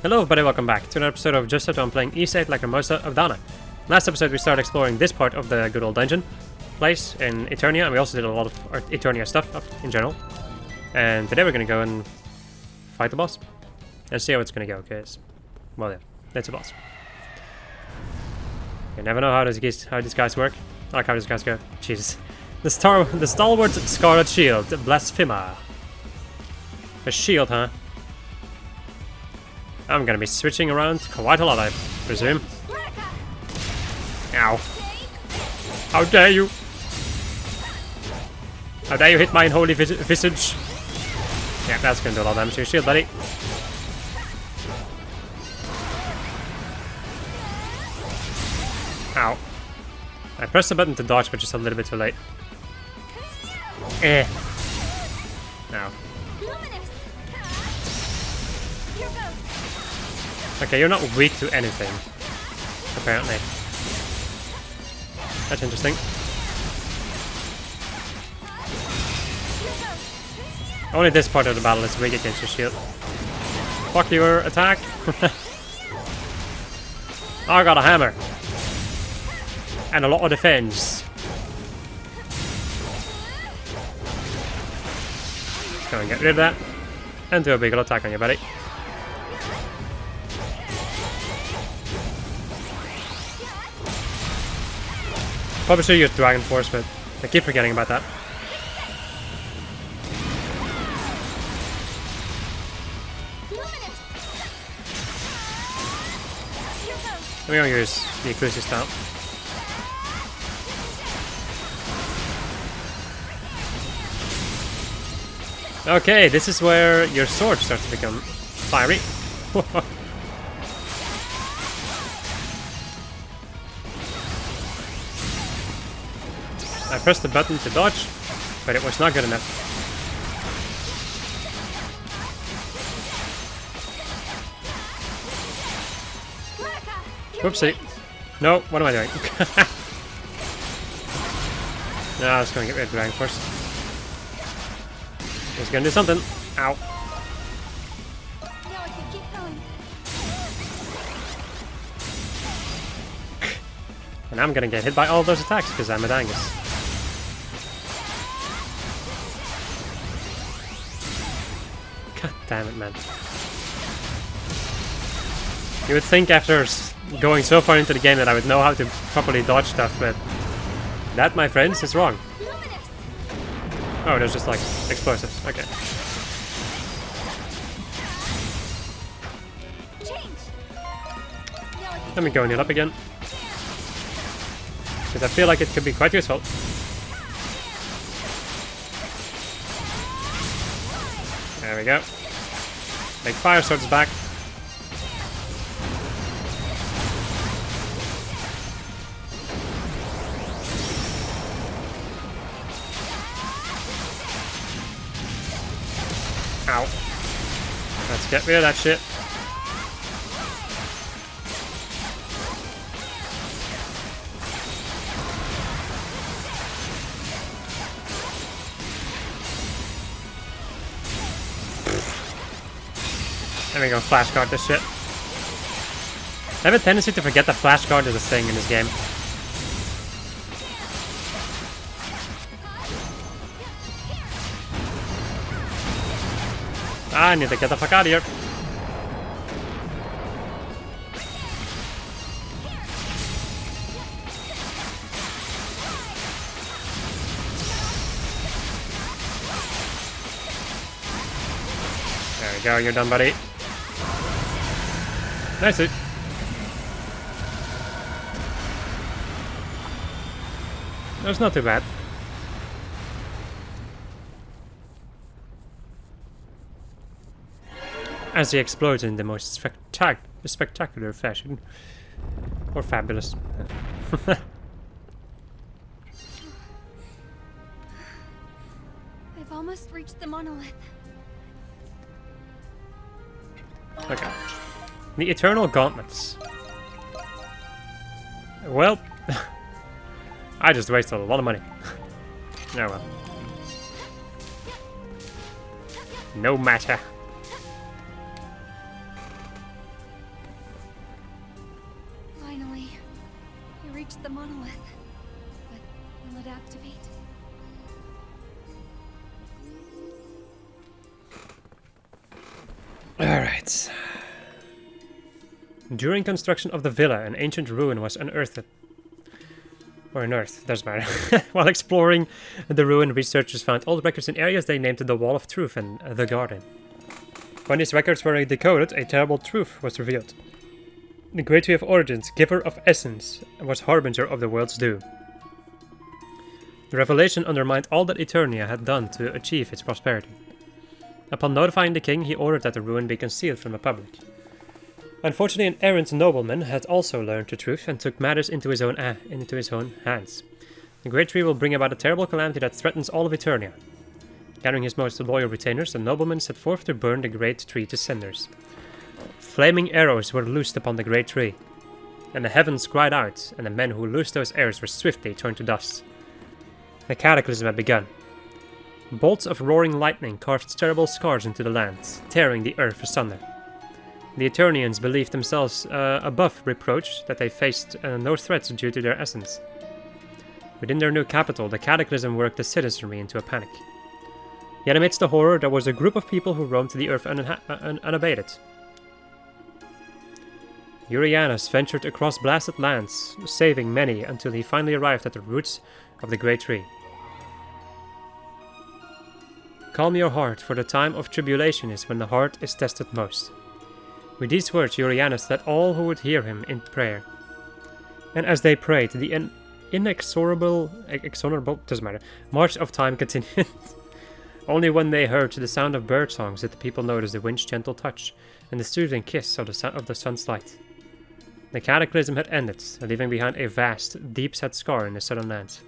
Hello everybody, welcome back to another episode of Just Set On playing VIII Lacrimosa of Dana. Last episode we started exploring this part of the good old dungeon place in Eternia, and we also did a lot of Eternia stuff in general. And today we're gonna go and fight the boss and see how it's gonna go, because, well yeah, it's a boss. You never know how these guys work. I like how these guys go. Jesus. The stalwart scarlet shield, blasphemer. A shield, huh? I'm gonna be switching around quite a lot, I presume. Ow. How dare you! How dare you hit my unholy visage! Yeah, that's gonna do a lot of damage to your shield, buddy. Ow. I pressed the button to dodge, but just a little bit too late. Eh. Ow. Okay, you're not weak to anything, apparently. That's interesting. Only this part of the battle is weak against your shield. Fuck your attack! I got a hammer! And a lot of defense. Let's go and get rid of that. And do a big attack on you, buddy. Probably should use Dragon Force, but I keep forgetting about that. I'm gonna use the Eclusive style. Okay, this is where your sword starts to become fiery. I pressed the button to dodge, but it was not good enough. Whoopsie. No, what am I doing? No, I was going to get rid of the Dragon Force. It's going to do something. Ow. And I'm going to get hit by all those attacks because I'm a Dangus. God damn it, man. You would think after going so far into the game that I would know how to properly dodge stuff, but that, my friends, is wrong. Oh, there's just like explosives. Okay. Let me go and heal up again. Because I feel like it could be quite useful. There we go. Make fire swords back. Ow. Let's get rid of that shit. There we go, flashcard this shit. I have a tendency to forget that flashcard is a thing in this game. I need to get the fuck out of here. There we go, you're done, buddy. Nice. That's not too bad. As he explodes in the most spectacular fashion. Or fabulous. I've almost reached the monolith. Okay. The Eternal Gauntlets. Well, I just wasted a lot of money. Oh well. No matter. Alright. During construction of the villa, an ancient ruin was unearthed. Or unearthed, doesn't matter. While exploring the ruin, researchers found old records in areas they named the Wall of Truth and the Garden. When these records were decoded, a terrible truth was revealed. The Great Tree of Origins, giver of essence, was harbinger of the world's doom. The revelation undermined all that Eternia had done to achieve its prosperity. Upon notifying the king, he ordered that the ruin be concealed from the public. Unfortunately, an errant nobleman had also learned the truth and took matters into his own hands. The Great Tree will bring about a terrible calamity that threatens all of Eternia. Gathering his most loyal retainers, the nobleman set forth to burn the Great Tree to cinders. Flaming arrows were loosed upon the Great Tree, and the heavens cried out, and the men who loosed those arrows were swiftly turned to dust. The cataclysm had begun. Bolts of roaring lightning carved terrible scars into the land, tearing the earth asunder. The Eternians believed themselves above reproach that they faced no threats due to their essence. Within their new capital, the cataclysm worked the citizenry into a panic. Yet amidst the horror, there was a group of people who roamed the earth unabated. Urianus ventured across blasted lands, saving many until he finally arrived at the roots of the Great Tree. Calm your heart, for the time of tribulation is when the heart is tested most. With these words, Urianus led all who would hear him in prayer. And as they prayed, the inexorable doesn't matter, march of time continued. Only when they heard the sound of bird songs did the people notice the wind's gentle touch and the soothing kiss of the sun's light. The cataclysm had ended, leaving behind a vast, deep-set scar in the southern lands.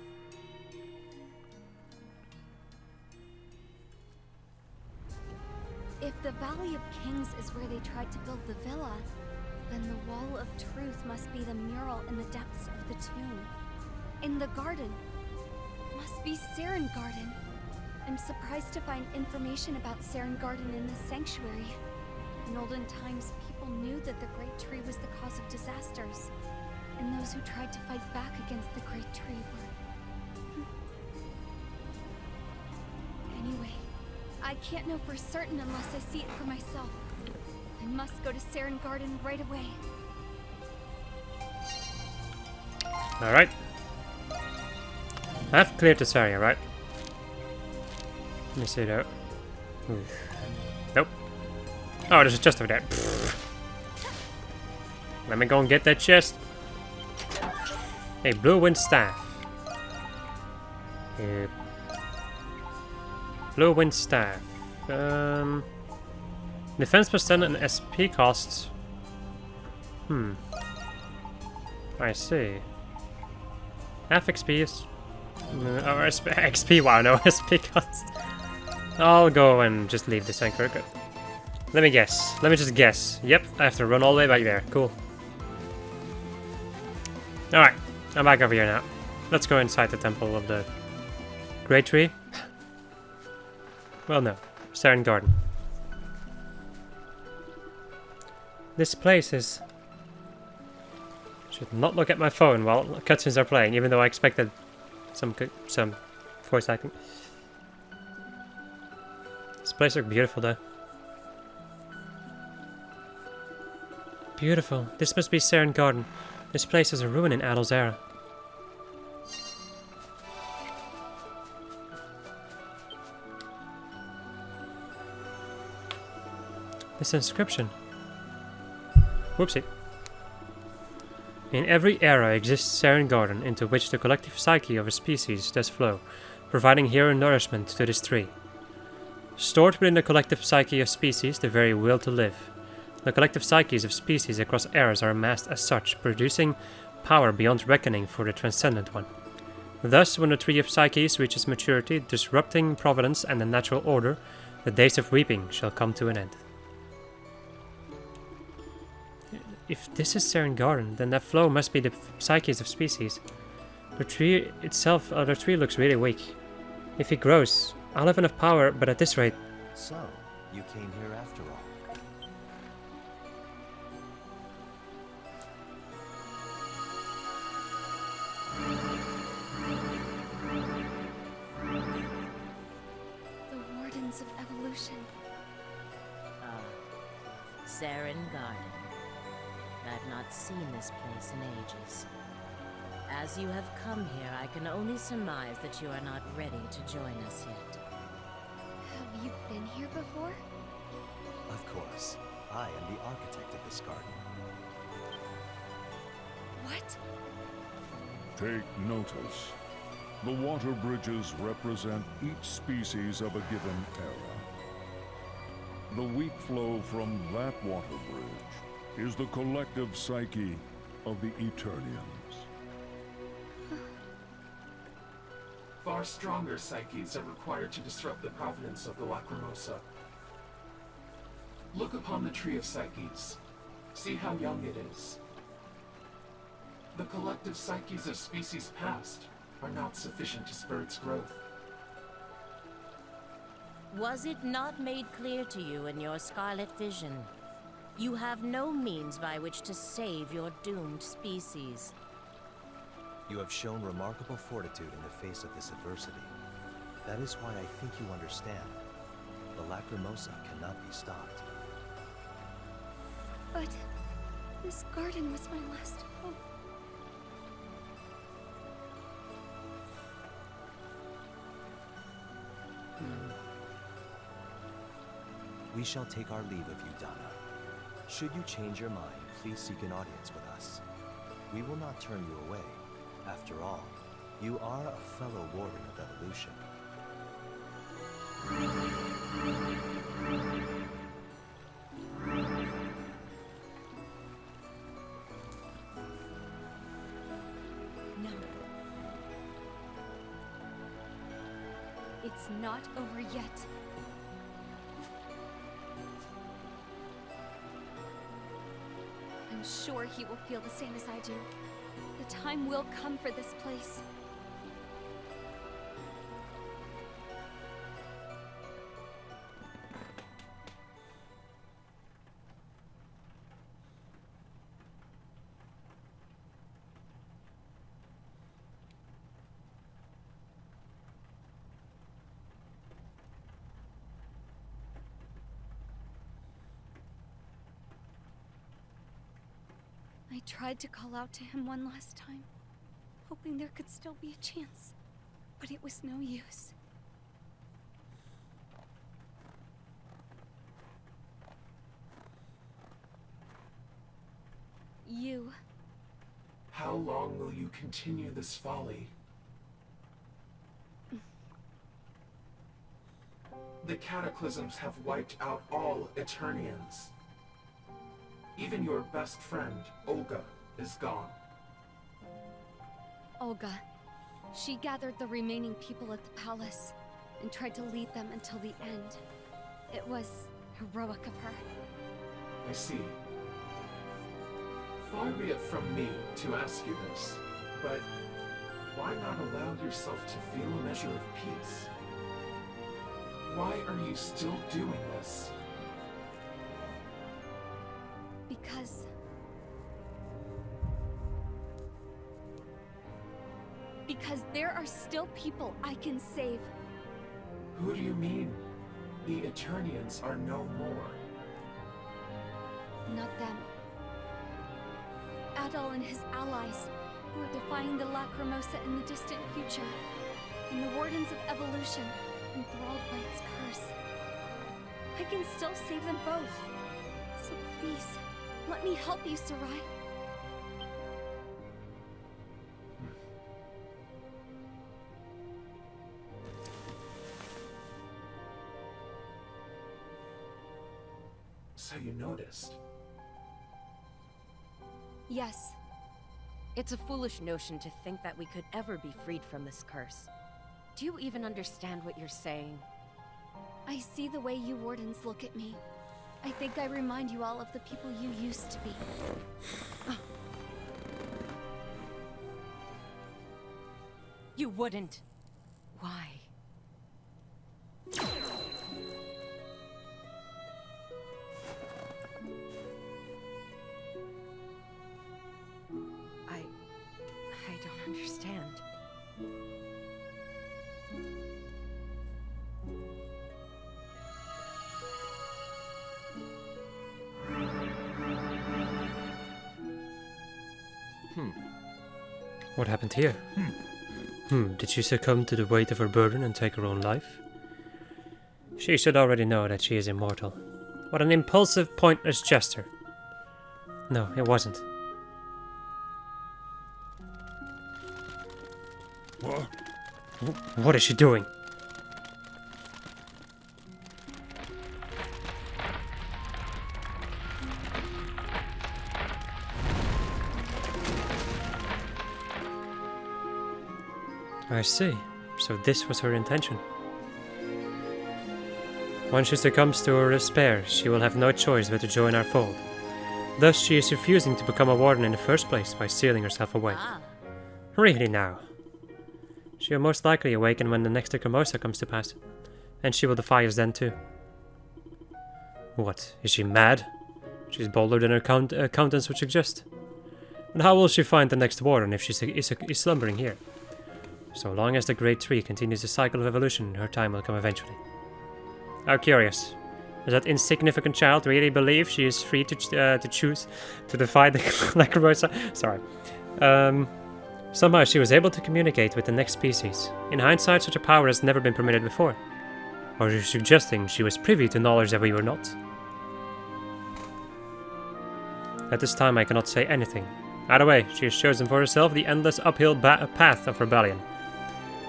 If the Valley of Kings is where they tried to build the villa, then the Wall of Truth must be the mural in the depths of the tomb. In the garden. Must be Saren Garden. I'm surprised to find information about Saren Garden in this sanctuary. In olden times, people knew that the Great Tree was the cause of disasters, and those who tried to fight back against the Great Tree were... Anyway, I can't know for certain unless I see it for myself. I must go to Saren Garden right away. Alright. I've cleared this area, right? Let me see though. Nope. Oh, there's a chest over there. Let me go and get that chest. A blue wind staff. Blue wind staff. Defense percent and SP costs. I see. Half XP is. Or XP, wow, no SP cost. I'll go and just leave this anchor. Good. Let me guess. Let me just guess. Yep, I have to run all the way back there. Cool. Alright, I'm back over here now. Let's go inside the Temple of the Great Tree. Well, no. Saren Garden. This place is... Should not look at my phone while cutscenes are playing, even though I expected some voice acting. This place looks beautiful though. Beautiful. This must be Saren Garden. This place is a ruin in Adel's era. This inscription. Whoopsie. In every era exists Saren Garden, into which the collective psyche of a species does flow, providing hero nourishment to this tree. Stored within the collective psyche of species, the very will to live. The collective psyches of species across eras are amassed as such, producing power beyond reckoning for the transcendent one. Thus, when the tree of psyches reaches maturity, disrupting providence and the natural order, the days of weeping shall come to an end. If this is Saren Garden, then that flow must be the psyches of species. The tree itself, the tree looks really weak. If it grows, I'll have enough power, but at this rate... So, you came here after all. The Wardens of Evolution. Saren Garden. I've not seen this place in ages. As you have come here, I can only surmise that you are not ready to join us yet. Have you been here before? Of course. I am the architect of this garden. What? Take notice. The water bridges represent each species of a given era. The weak flow from that water bridge is the collective psyche of the Eternians. Far stronger psyches are required to disrupt the provenance of the Lacrimosa. Look upon the Tree of Psyches. See how young it is. The collective psyches of species past are not sufficient to spur its growth. Was it not made clear to you in your Scarlet Vision? You have no means by which to save your doomed species. You have shown remarkable fortitude in the face of this adversity. That is why I think you understand. The Lacrimosa cannot be stopped. But this garden was my last hope. We shall take our leave of you, Dana. Should you change your mind, please seek an audience with us. We will not turn you away. After all, you are a fellow warden of evolution. No. It's not over yet. I'm sure he will feel the same as I do. The time will come for this place. I tried to call out to him one last time, hoping there could still be a chance, but it was no use. You... How long will you continue this folly? The cataclysms have wiped out all Eternians. Even your best friend, Olga, is gone. Olga. She gathered the remaining people at the palace and tried to lead them until the end. It was heroic of her. I see. Far be it from me to ask you this, but why not allow yourself to feel a measure of peace? Why are you still doing this? Because there are still people I can save. Who do you mean? The Eternians are no more. Not them. Adol and his allies, who are defying the Lacrimosa in the distant future, and the Wardens of Evolution, enthralled by its curse. I can still save them both. So please, let me help you, Sarai. So you noticed. Yes. It's a foolish notion to think that we could ever be freed from this curse. Do you even understand what you're saying? I see the way you Wardens look at me. I think I remind you all of the people you used to be. You wouldn't. Why? I don't understand. What happened here? Did she succumb to the weight of her burden and take her own life? She should already know that she is immortal. What an impulsive, pointless gesture. No, it wasn't. What? What is she doing? I see. So this was her intention. Once she succumbs to her despair, she will have no choice but to join our fold. Thus, she is refusing to become a warden in the first place by sealing herself away. Ah, Really now? She will most likely awaken when the next Lacrimosa comes to pass, and she will defy us then too. What, is she mad? She's bolder than her countenance would suggest. And how will she find the next warden if she is slumbering here? So long as the great tree continues the cycle of evolution, her time will come eventually. How curious. Does that insignificant child really believe she is free to choose to defy the Lacrimosa? Sorry. Somehow she was able to communicate with the next species. In hindsight, such a power has never been permitted before. Or are you suggesting she was privy to knowledge that we were not? At this time I cannot say anything. Either way, she has chosen for herself the endless uphill path of rebellion.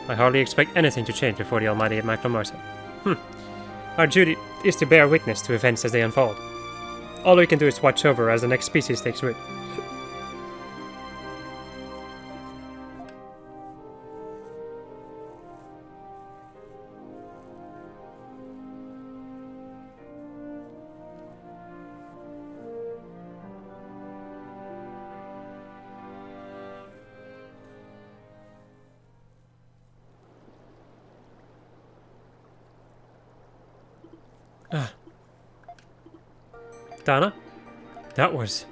I hardly expect anything to change before the almighty Lacrimosa. Our duty is to bear witness to events as they unfold. All we can do is watch over as the next species takes root. Dana? That was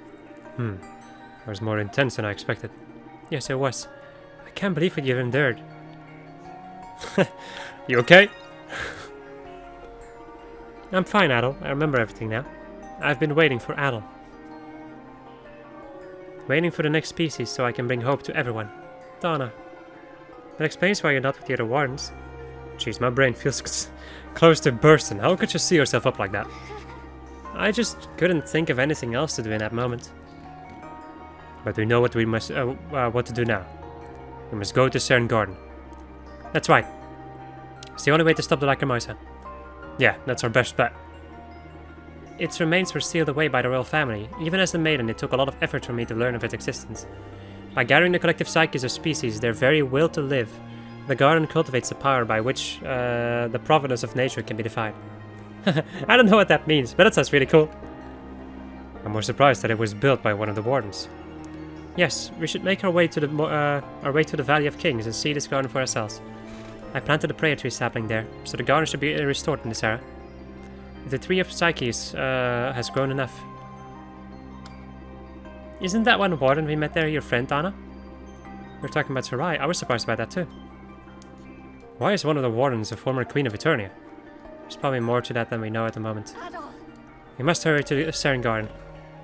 more intense than I expected. Yes, it was. I can't believe what you've endured. You okay? I'm fine, Adel. I remember everything now. I've been waiting for Adel. Waiting for the next species so I can bring hope to everyone. Dana. That explains why you're not with the other wardens. Jeez, my brain feels close to bursting. How could you see yourself up like that? I just couldn't think of anything else to do in that moment. But we know what we must, what to do now. We must go to Cern Garden. That's right. It's the only way to stop the Lacrimosa. Yeah, that's our best bet. Its remains were sealed away by the royal family. Even as a maiden, it took a lot of effort for me to learn of its existence. By gathering the collective psyches of species, their very will to live, the garden cultivates the power by which the providence of nature can be defied. I don't know what that means, but that sounds really cool. I'm more surprised that it was built by one of the wardens. Yes, we should make our way to the Valley of Kings and see this garden for ourselves. I planted a prayer tree sapling there, so the garden should be restored in this era. If the tree of psyches has grown enough. Isn't that one warden we met there your friend, Dana? We're talking about Sarai. I was surprised about that too. Why is one of the wardens a former queen of Eternia? There's probably more to that than we know at the moment. Adol. We must hurry to Cern Garden.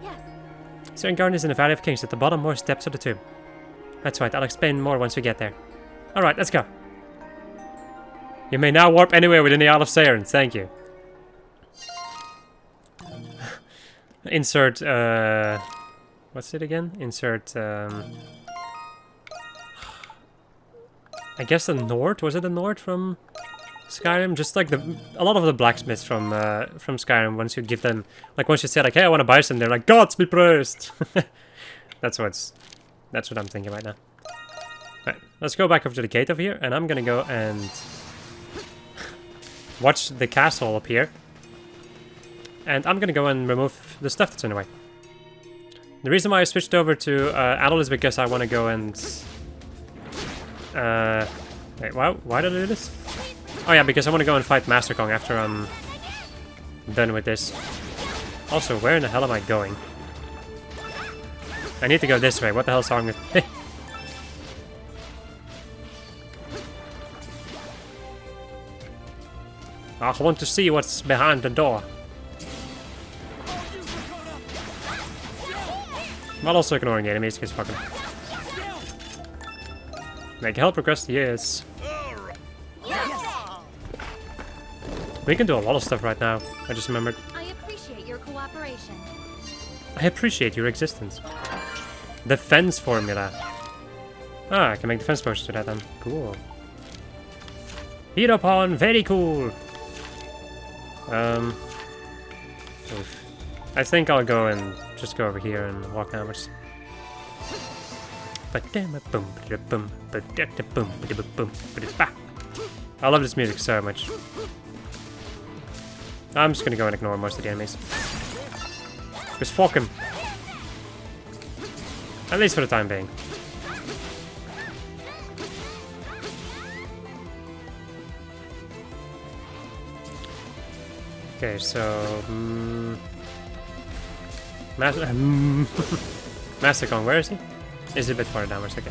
Yes. Cern Garden is in the Valley of Kings at the bottommost depths of the tomb. That's right, I'll explain more once we get there. Alright, let's go. You may now warp anywhere within the Isle of Cern. Thank you. Insert, what's it again? Insert, I guess the Nord? Was it the Nord from Skyrim? Just like a lot of the blacksmiths from Skyrim, once you give them, like once you say like, hey, I want to buy some, they're like, gods be praised! That's what I'm thinking right now. Right, let's go back over to the gate over here, and I'm gonna go and watch the castle up here. And I'm gonna go and remove the stuff that's in the way. The reason why I switched over to Adel is because I want to go and... wait, why did I do this? Oh yeah, because I want to go and fight Master Kong after I'm done with this. Also, where in the hell am I going? I need to go this way. What the hell's wrong with me? I want to see what's behind the door. I'm also ignoring the enemies because fucking... Make help request, yes. We can do a lot of stuff right now. I just remembered. I appreciate your cooperation. I appreciate your existence. Defense formula. Ah, I can make defense potions with that then. Cool. Heat upon, very cool. Oof. I think I'll go and just go over here and walk downwards. I love this music so much. I'm just gonna go and ignore most of the enemies. Just fuck him. At least for the time being. Okay, so... Master Kong, where is he? Is he a bit farther downwards? Okay.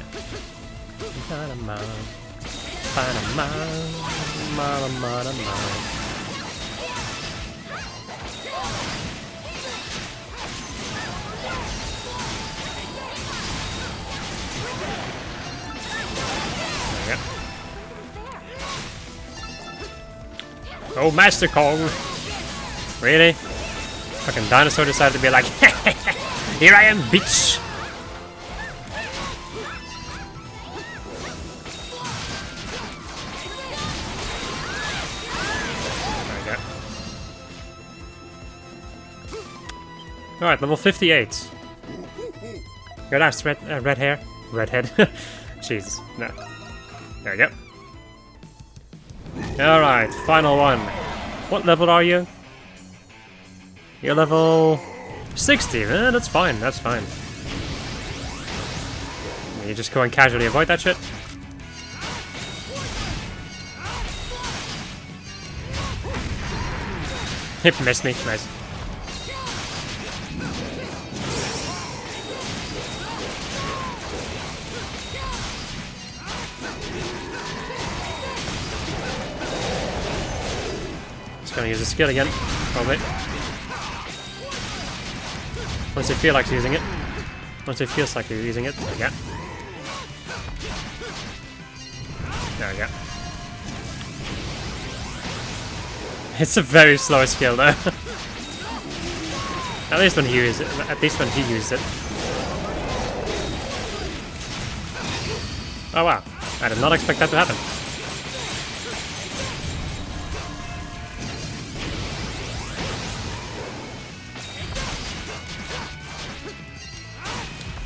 Oh, Master Kong! Really? Fucking dinosaur decided to be like, here I am, bitch! There we go. Alright, level 58. Good ass, red hair. Redhead. Jesus, no. There we go. Alright, final one. What level are you? You're level 60. That's fine, that's fine. You just go and casually avoid that shit. It missed me, nice. Gonna use a skill again, probably. Once it feels like using it. Once it feels like you're using it. There we go. There we go. It's a very slow skill though. At least when he uses it. At least when he uses it. Oh wow. I did not expect that to happen.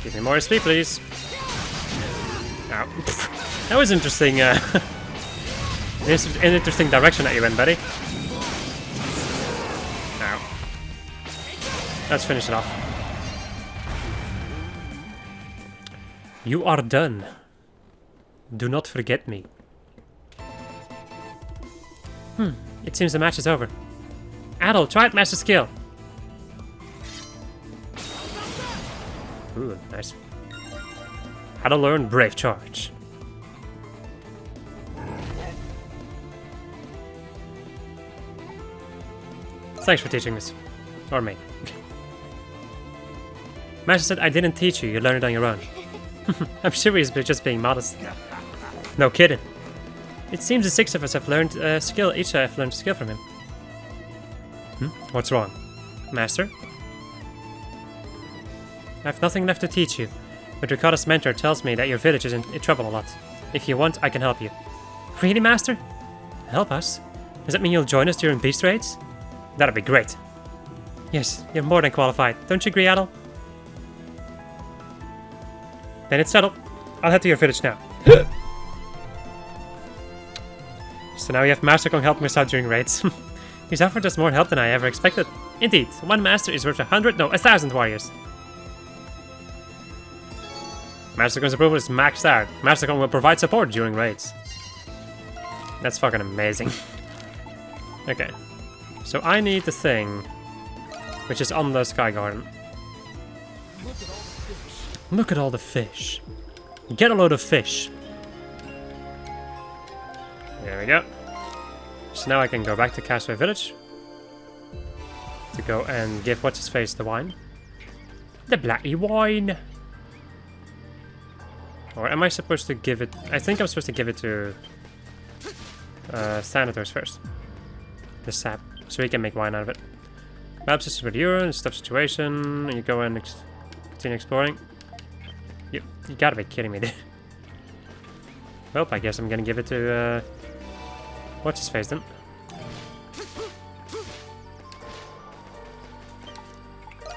Give me more XP, please. Ow. That was interesting. An interesting direction that you went, buddy. Ow. Let's finish it off. You are done. Do not forget me. It seems the match is over. Adol, try it, master skill. Ooh, nice. How to learn Brave Charge. Thanks for teaching this. Or me. Master said I didn't teach you, you learned it on your own. I'm sure he's just being modest. No kidding. It seems the 6 of us have learned a skill, each have learned a skill from him. What's wrong? Master? I have nothing left to teach you, but Ricotta's mentor tells me that your village is in trouble a lot. If you want, I can help you. Really, Master? Help us? Does that mean you'll join us during beast raids? That'd be great. Yes, you're more than qualified. Don't you agree, Adol? Then it's settled. I'll head to your village now. So now we have Master Kong helping us out during raids. He's offered us more help than I ever expected. Indeed, one master is worth 1,000 warriors. Master Kong's approval is maxed out. Master Kong will provide support during raids. That's fucking amazing. Okay. So I need the thing, which is on the Sky Garden. Look at all the fish. Get a load of fish. There we go. So now I can go back to Castaway Village. To go and give what's-his-face the wine. The bloody wine! Or am I supposed to give it... I think I'm supposed to give it to Thanatos first. The sap. So he can make wine out of it. Map system with urine, stuff situation. You go and continue exploring. You gotta be kidding me, dude. Well, I guess I'm gonna give it to... what's his face then?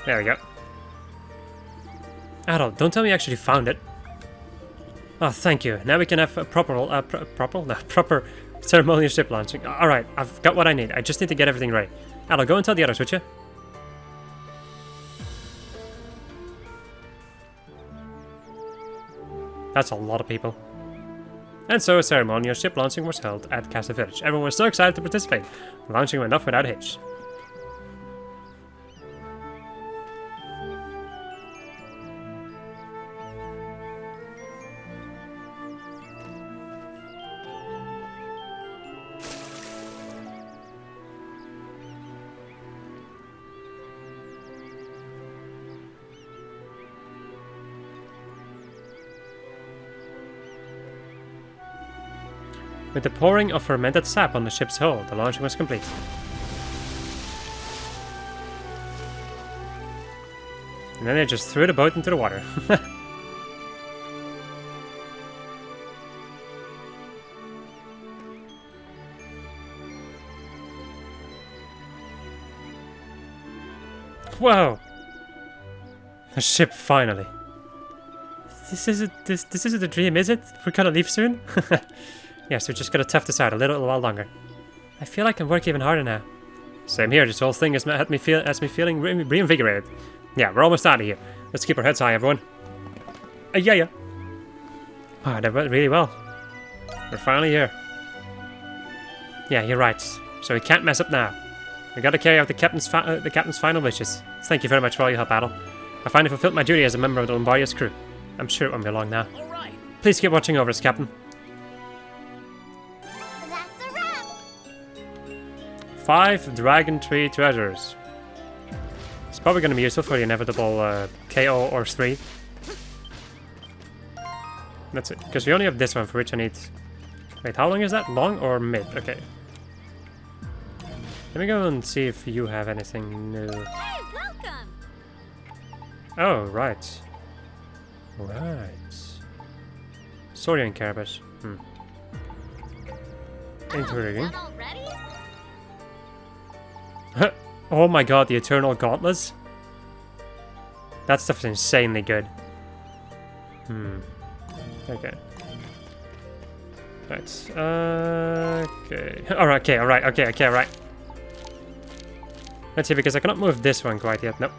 There we go. Adol, don't tell me you actually found it. Oh, thank you. Now we can have a proper ceremonial ship launching. Alright, I've got what I need. I just need to get everything ready. Adol, go and tell the others, would you? That's a lot of people. And so a ceremonial ship launching was held at Castle Village. Everyone was so excited to participate. The launching went off without a hitch. With the pouring of fermented sap on the ship's hull, the launching was complete. And then they just threw the boat into the water. Whoa! The ship finally. This isn't a dream, is it? We're gonna leave soon? Yes, we just gotta tough this out a little while longer. I feel like I can work even harder now. Same here, this whole thing has me feeling reinvigorated. Yeah, we're almost out of here. Let's keep our heads high, everyone. Yeah. Ah, that went really well. We're finally here. Yeah, you're right. So we can't mess up now. We gotta carry out the captain's final wishes. Thank you very much for all your help, Adol. I finally fulfilled my duty as a member of the Lombardia's crew. I'm sure it won't be long now. All right. Please keep watching over us, Captain. That's a wrap! 5 Dragon Tree Treasures. It's probably going to be useful for the inevitable KO or 3. That's it. Because we only have this one for which I need... Wait, how long is that? Long or mid? Okay. Let me go and see if you have anything new. Hey, welcome! Oh, right. Right. Saurian Carapace. Intriguing. Done already? Oh my god, the Eternal Gauntlets? That stuff is insanely good. Okay. Right. Okay. Alright, alright. Let's see, because I cannot move this one quite yet. Nope.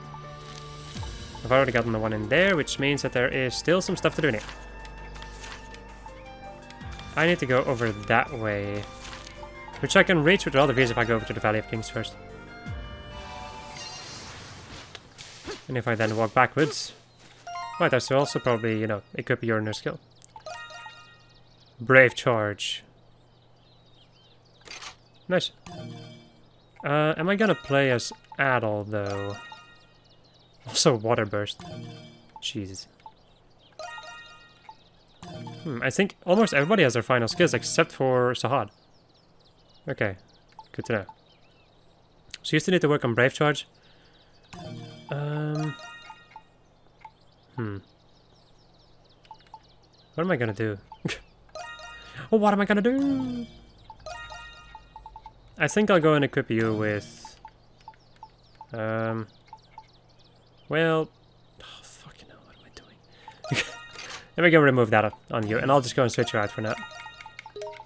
I've already gotten the one in there, which means that there is still some stuff to do in here. I need to go over that way. Which I can reach with all the views if I go over to the Valley of Kings first. And if I then walk backwards, might I also probably, you know, equip your new skill. Brave Charge. Nice. Am I gonna play as Adol, though? Also, Water Burst. Jesus. I think almost everybody has their final skills except for Sahad. Okay, good to know. So you still need to work on Brave Charge. What am I gonna do? Oh, what am I gonna do? I think I'll go and equip you with... Well... Oh, fucking hell, what am I doing? Let me go remove that on you, and I'll just go and switch you out for now.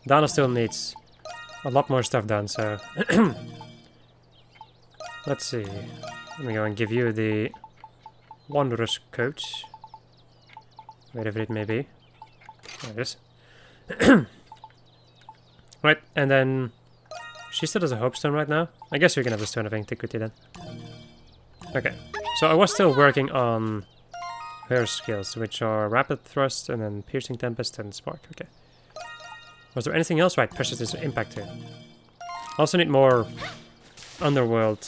Dana still needs a lot more stuff done, so... Let's see. Let me go and give you the Wanderer's Coat. Wherever it may be. There it is. Right, and then... She still has a Hope Stone right now. I guess we can have the Stone of Antiquity then. Okay, so I was still working on her skills, which are Rapid Thrust, and then Piercing Tempest, and Spark. Okay. Was there anything else? Right, Precious Impact here. Also need more Underworld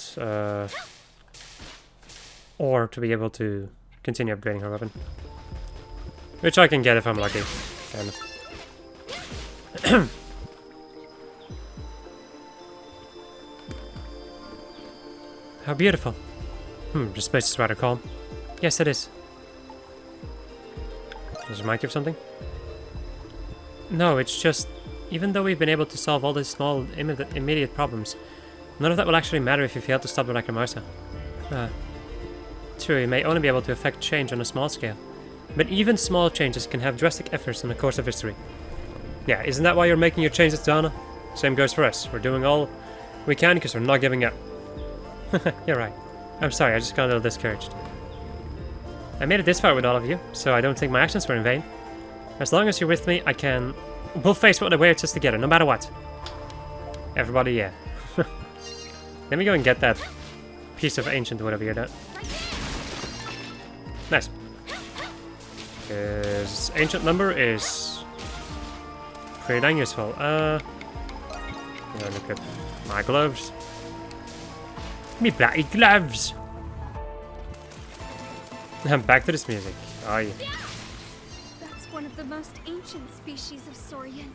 ore to be able to continue upgrading her weapon. Which I can get if I'm lucky. Kind of. How beautiful. This place is rather calm. Yes, it is. Does it remind you of something? No, it's just... Even though we've been able to solve all these small, immediate problems, none of that will actually matter if you fail to stop the Lacrimosa. True, you may only be able to affect change on a small scale, but even small changes can have drastic effects in the course of history. Yeah, isn't that why you're making your changes, Dana? Same goes for us. We're doing all we can because we're not giving up. You're right. I'm sorry, I just got a little discouraged. I made it this far with all of you, so I don't think my actions were in vain. As long as you're with me, we'll face what awaits us together, no matter what. Everybody, yeah. Let me go and get that piece of ancient whatever you're done. Nice. His ancient number is pretty dang useful. Look at my gloves. Me bloody gloves! I'm back to this music. Oh yeah. That's one of the most ancient species of saurian.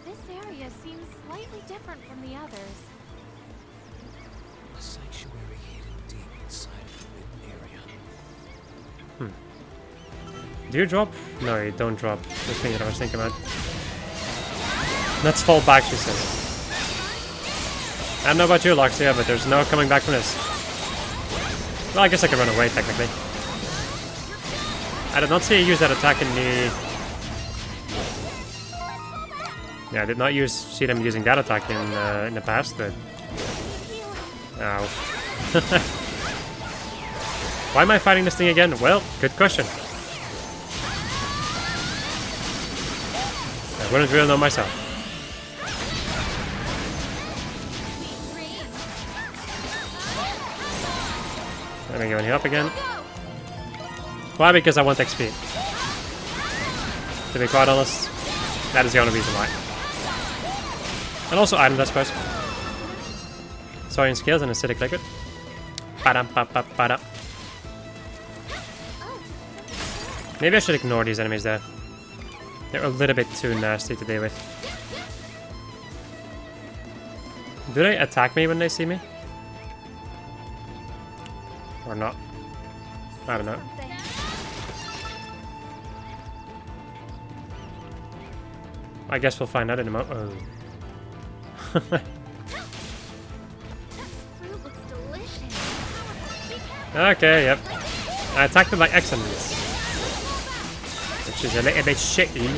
This area seems slightly different from the others. A sanctuary hidden deep inside the forbidden area. Do you drop? No, you don't drop. The thing that I was thinking about. Let's fall back, she says. I don't know about you, Loxia, but there's no coming back from this. Well, I guess I can run away, technically. I did not see you use that attack in the... Yeah, I did not see them using that attack in the past, but... Ow. Why am I fighting this thing again? Well, good question. I wouldn't really know myself. Let me go and heal up again. Why? Because I want XP. To be quite honest, that is the only reason why. And also items, I suppose. Saurian skills and acidic liquid. Ba-dum-ba-ba-ba-dum. Maybe I should ignore these enemies there. They're a little bit too nasty to deal with. Do they attack me when they see me? Or not? I don't know. I guess we'll find out in a moment. Oh. Fruit looks delicious. Okay, yep. I attacked them by excellence. Which is a little bit shitty.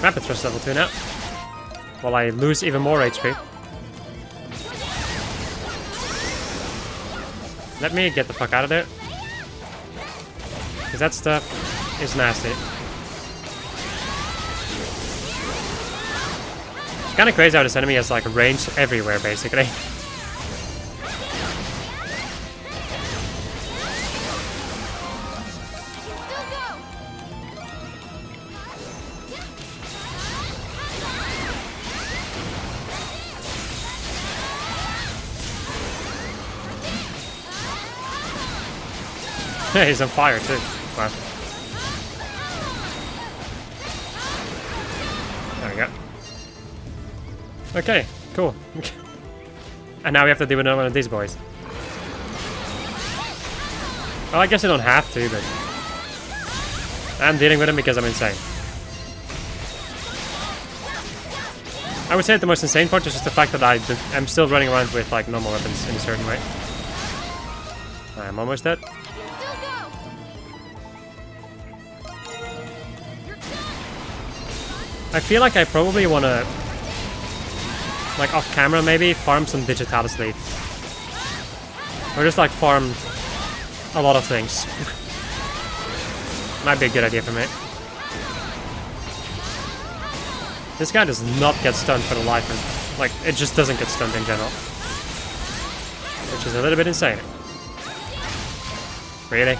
Rapid thrust level 2 now. While I lose even more HP. Let me get the fuck out of there. Because that stuff is nasty. It's kind of crazy how this enemy has like range everywhere, basically. He's on fire too. Wow. There we go. Okay, cool. And now we have to deal with another one of these boys. Well, I guess I don't have to, but I'm dealing with him because I'm insane. I would say that the most insane part is just the fact that I'm still running around with like normal weapons in a certain way. I'm almost dead. I feel like I probably want to, like off camera maybe, farm some Digitalis Leaf. Or just like farm a lot of things. Might be a good idea for me. This guy does not get stunned for the life of, like, it just doesn't get stunned in general. Which is a little bit insane. Really?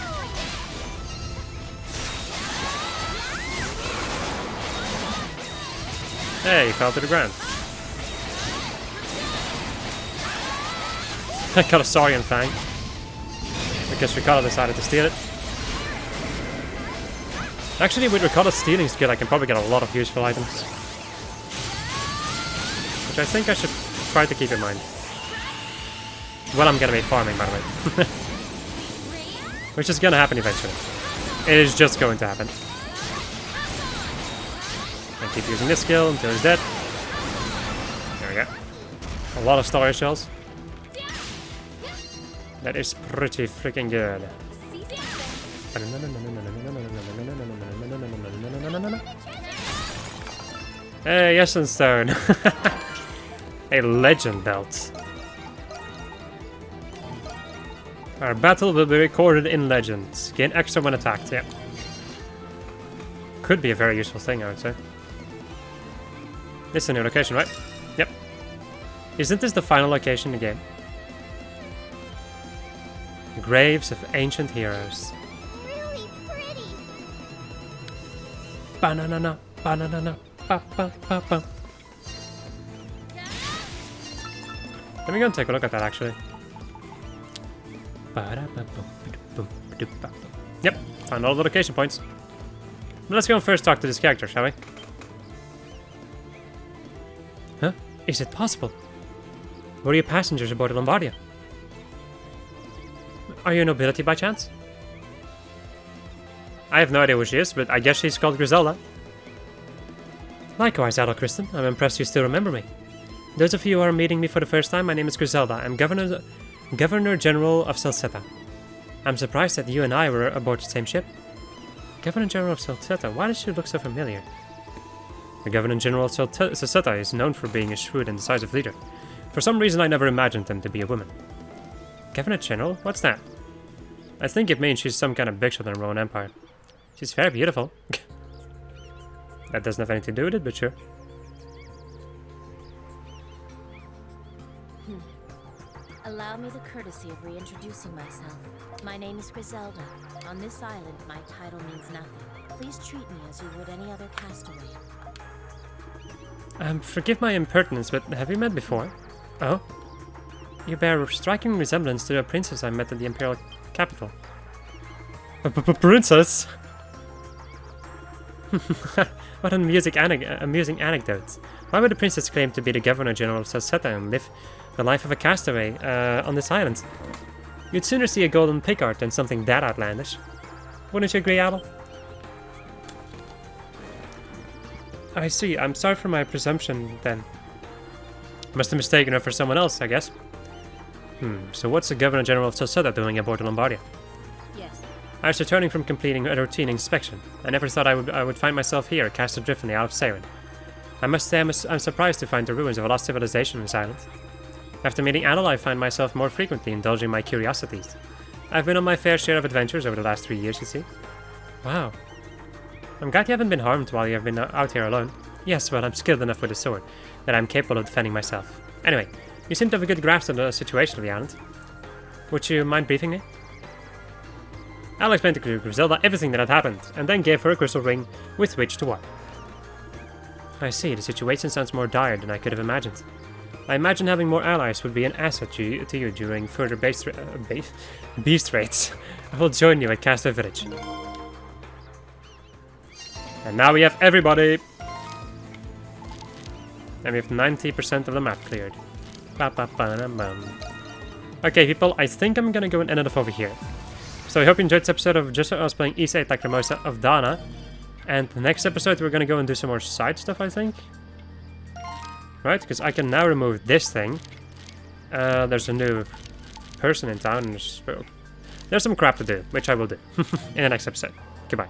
Hey, he fell to the ground. I got a Saurian Fang. Because Ricotta decided to steal it. Actually, with Ricotta's stealing skill, I can probably get a lot of useful items. Which I think I should try to keep in mind. Well, I'm gonna be farming, by the way. Which is gonna happen eventually. It is just going to happen. And keep using this skill until he's dead. There we go. A lot of star shells. That is pretty freaking good. Hey, Essence Stone. A legend belt. Our battle will be recorded in legends. Gain extra when attacked, yeah. Could be a very useful thing, I would say. This is a new location, right? Yep. Isn't this the final location in the game? Graves of ancient heroes. Really pretty. Banana, banana, ba ba ba ba. Let me go and take a look at that actually. Yep, found all the location points. Let's go and first talk to this character, shall we? Huh? Is it possible? Were you passengers aboard the Lombardia? Are you nobility by chance? I have no idea who she is, but I guess she's called Griselda. Likewise, Adel Kristen. I'm impressed you still remember me. Those of you who are meeting me for the first time, my name is Griselda. I'm Governor General of Salsetta. I'm surprised that you and I were aboard the same ship. Governor General of Salsetta, why does she look so familiar? The Governor General of Salsetta is known for being a shrewd and decisive leader. For some reason I never imagined him to be a woman. Governor General? What's that? I think it means she's some kind of big shot in the Roman Empire. She's very beautiful. That doesn't have anything to do with it, but sure. Allow me the courtesy of reintroducing myself. My name is Griselda. On this island, my title means nothing. Please treat me as you would any other castaway. Forgive my impertinence, but have we met before? Oh? You bear a striking resemblance to the princess I met at the Imperial capital. Princess? What an amusing anecdote. Why would the princess claim to be the Governor General of Salsetta and live the life of a castaway on this island? You'd sooner see a golden picard than something that outlandish. Wouldn't you agree, Adel? I see. I'm sorry for my presumption, then. Must have mistaken her for someone else, I guess. So what's the Governor General of Salsetta doing aboard the Lombardia? Yes. I was returning from completing a routine inspection. I never thought I would find myself here, cast adrift in the Isle of Seiren. I must say I'm surprised to find the ruins of a lost civilization on this island. After meeting Adel, I find myself more frequently indulging my curiosities. I've been on my fair share of adventures over the last 3 years, you see. Wow. I'm glad you haven't been harmed while you have been out here alone. Yes, well, I'm skilled enough with a sword that I'm capable of defending myself. Anyway, you seem to have a good grasp on the situation of the island. Would you mind briefing me? I'll explain to Griselda everything that had happened, and then gave her a crystal ring with which to walk. I see, the situation sounds more dire than I could have imagined. I imagine having more allies would be an asset to you during further beast raids. I will join you at Castor Village. And now we have everybody! And we have 90% of the map cleared. Okay, people, I think I'm gonna go and end it off over here. So I hope you enjoyed this episode of just us playing VIII Lacrimosa of Dana. And the next episode we're gonna go and do some more side stuff, I think. Right, because I can now remove this thing. There's a new person in town, and there's some crap to do, which I will do in the next episode. Goodbye.